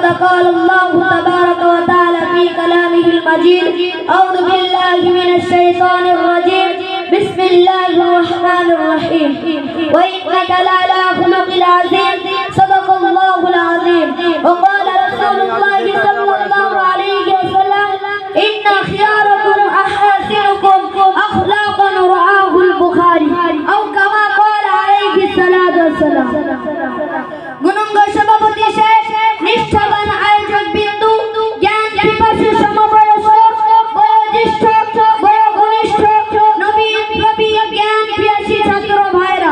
فقد قال الله تبارك وتعالى في كلامه المجيد أعوذ بالله من الشيطان الرجيم بسم الله الرحمن الرحيم وإنك لعلى خلق عظيم صدق الله العظيم وقال رسول الله صلى الله عليه وسلم إن خياركم أحاسنكم أخلاقا رواه البخاري أو كما قال عليه الصلاة والسلام গুণঙ্গ সভাপতি শেষ নিষ্ঠাবান আয়োজক বিন্দু জ্ঞান পিপাসু সমবয়স্ক বয়োজ্যেষ্ঠ বয়োঘনিষ্ঠ নবীন প্রবীণ জ্ঞান পিয়াসী ছাত্র ভাইরা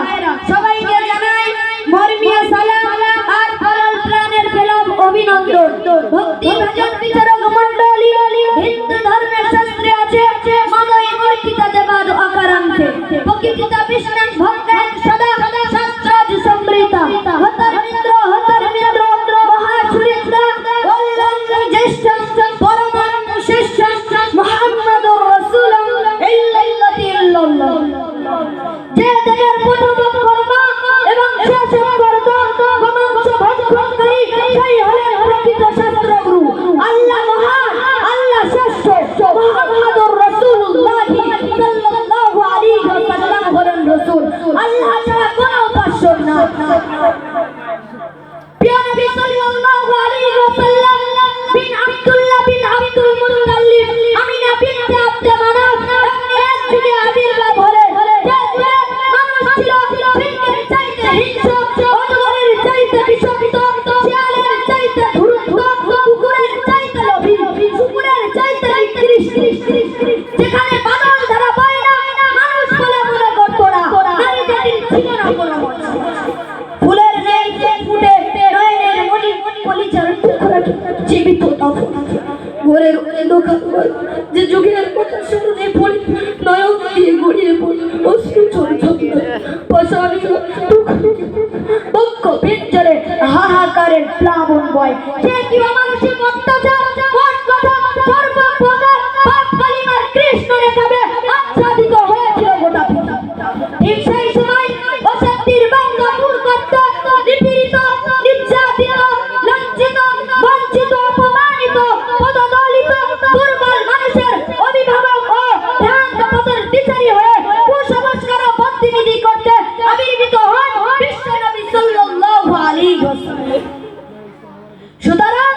সবাইকে জানাই মর্মীয় সালাম আর পরল প্রাণের পেলাম অভিনন্দন। ভক্তি ভজন বিচারক মণ্ডলী হিন্দু ধর্মের শাস্ত্রে আছে মনয় মূর্তিতা দেবাদ আকারান্তে প্রকৃতিতা বিষ্ণু ভক্তের সদা শাস্ত্রাজ সমৃতা যে যুগের কথা শুনে পড়ে নয়ন দিয়ে গড়িয়ে পড়ে অশ্রু বক্ষ পিঞ্জরে হাহাকারের প্লাবন বয় সে কি মানসিক অত্যাচার কোন কথা সর্বপ্রকার পাপ কালিমার কৃষ্ণ রেখাবে আচ্ছাদিত হয়েছিল গোটা ঠিক সেই সময় অশান্তির ব্যঙ্গ দূর করতে নিপীড়িত নির্যাতিত লজ্জিত বঞ্চিত অপমানিত পদদলিত দুর্বল মানুষের অভিভাবক ও ভ্রান্ত পথের দিশারি হয়ে কুসংস্কার প্রতিনিধি করতে আবির্ভূত হন বিশ্বনবী সাল্লাল্লাহু আলাইহি ওয়াসাল্লাম। সুতরাং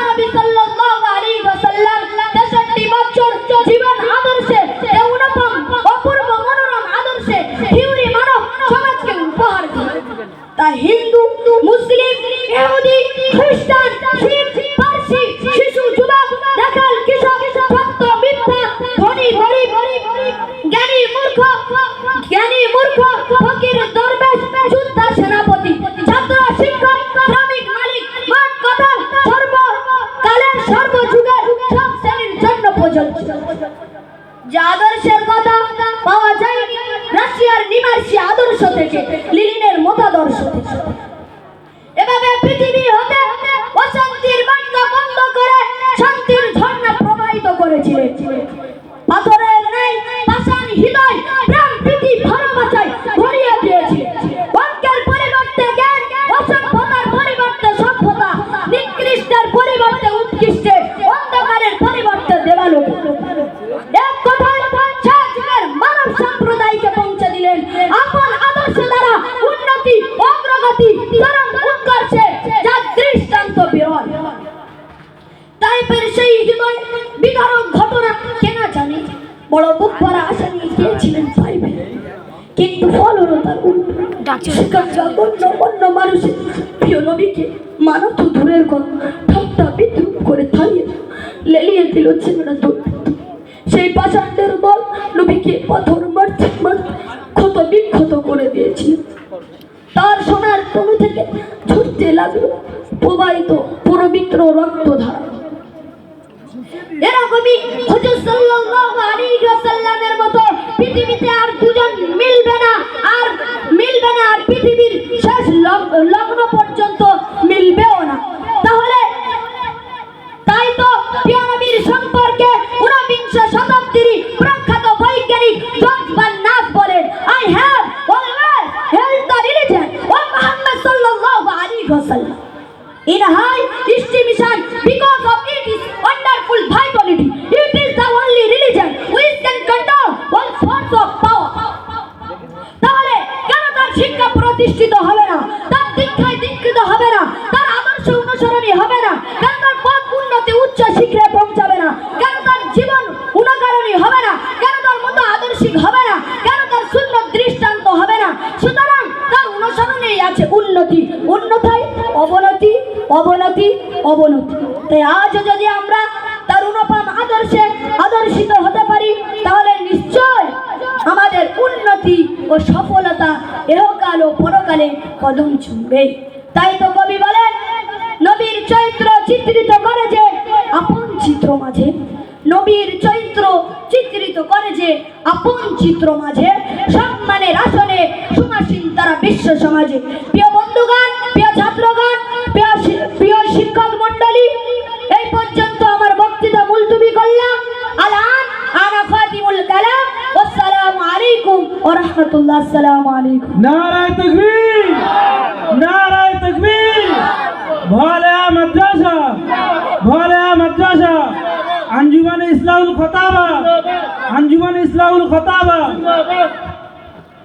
নবী সাল্লাল্লাহু আলাইহি ওয়াসাল্লাম 63 বছর জীবন আদর্শে অনুপম অপূর্ব মনোরম আদর্শে হিউরি মানব সমাজকে উপহার দিয়েছেন। তা হিন্দু মুসলিম ইহুদি খ্রিস্টান শিখ পারসি শিশু যুবক রাখাল কৃষক ভক্ত মিথ্যা ধনী গরিব জ্ঞানী মূর্খ ফকির দরবেশ যোদ্ধা সেনাপতি ছাত্র শিক্ষক শ্রমিক মালিক মোট কথা সর্বকালের সর্বযুগের সব শ্রেণীর জন্য প্রযোজ্য। যে আদর্শের কথা পাওয়া যায়নি রাশিয়ার নিমার্সি আদর্শ থেকে লিনিনের মতাদর্শ থেকে। এভাবে পৃথিবী হতে অশান্তির বার্তা বন্ধ করে শান্তির ঝর্ণা প্রবাহিত করেছিলেন। পাথরের ন্যায় পাষাণ হৃদয় প্রাণ প্রীতি ভালোবাসায় ভরিয়ে দিয়েছিলেন। অজ্ঞার পরিবর্তে জ্ঞান, অসভ্যতার পরিবর্তে সভ্যতা, নিকৃষ্টের পরিবর্তে উৎকৃষ্টে, অন্ধকারের পরিবর্তে দেবালোক। এক কথায় সারা মানব সম্প্রদায়কে পৌঁছে দিলেন আপন আদর্শ দ্বারা উন্নতি অগ্রগতি চরম উৎকর্ষে যা দৃষ্টান্ত বিরল। তাইপের সেই হৃদয় বিদারক ঘটনা কেনা জানি বড় বুক ভরা আশা নিয়ে গিয়েছিলেন তাইপে, কিন্তু ফল হলো তার অন্য মানুষের প্রিয় নবীকে মানত দূরের কথা ঠাট্টা বিদ্রুপ করে থালিয়ে লেলিয়ে দিল ছেলেরা দূর। সেই পাষাণ্ডের বল নবীকে পাথর মারতে মারতে ক্ষত বিক্ষত করে দিয়েছিল। তার সোনার তনু থেকে ঝরতে লাগলো প্রবাহিত পবিত্র রক্তধারা। এরকমই হুজুর সাল্লাল্লাহু আলাইহি ওয়াসাল্লামের মতো পৃথিবীতে আর দুজন মিলবে না আর পৃথিবীর শেষ লগ্ন পর্যন্ত মিলবেও না। তাহলে তাই তো প্রিয় নবীর সম্পর্কে 19 শতাব্দীর প্রখ্যাত বৈজ্ঞানিক জন ভান নাথ বলেন, I have always held the religion of Muhammad sallallahu alaihi wasallam in high estimation because of its wonderful vitality. It is the only religion which can control all sorts of power. তাহলে কেন তার শিক্ষা প্রতিষ্ঠিত হবে না, তার দীক্ষায় দীক্ষিত হবে না, তার আদর্শ অনুসরণী হবে না, কেন তার পথ উন্নতি উচ্চ শিখরে পৌঁছাবে না, কেন তার জীবন অনুকরণী হবে না, কেন তার মতো আদর্শিক হবে না, কেন তার সুন্দর দৃষ্টান্ত হবে না? সুতরাং তার অনুসরণেই আছে উন্নতি, অন্যথায় অবনতি, অবনতি, অবনতি। তাই আজ যদি আমরা তার অনুপম আদর্শে আদর্শিত হতে পারি, তাহলে নিশ্চয় আমাদের উন্নতি ও সফলতা ইহকাল ও পরকালে কদম ছুঁবে। তাই তো কবি বলেন, নবীর চরিত্র চিত্রিত করে যে আপন চিত্র মাঝে, নবীর চরিত্র চিত্রিত করে যে আপন চিত্র মাঝে, সম্মানের আসনে সুমাসীন তারা বিশ্ব সমাজে। প্রিয় বন্ধুগণ, প্রিয় ছাত্রগণ, প্রিয় শিক্ষক মণ্ডলী, এই পর্যন্ত আমার বক্তৃতা মুলতবি করলাম। আলান আনা ফাতিমুল কালাম। আসসালামু আলাইকুম ওয়া রাহমাতুল্লাহ। আসসালামু আলাইকুম। নারায়ে তাকবীর, নারায়ে তাকবীর। ভালেয়া মাদ্রাসা, ভালেয়া মাদ্রাসা, আঞ্জুমান ইসলাহুল খতাবা, আঞ্জুমান ইসলাহুল খতাবা।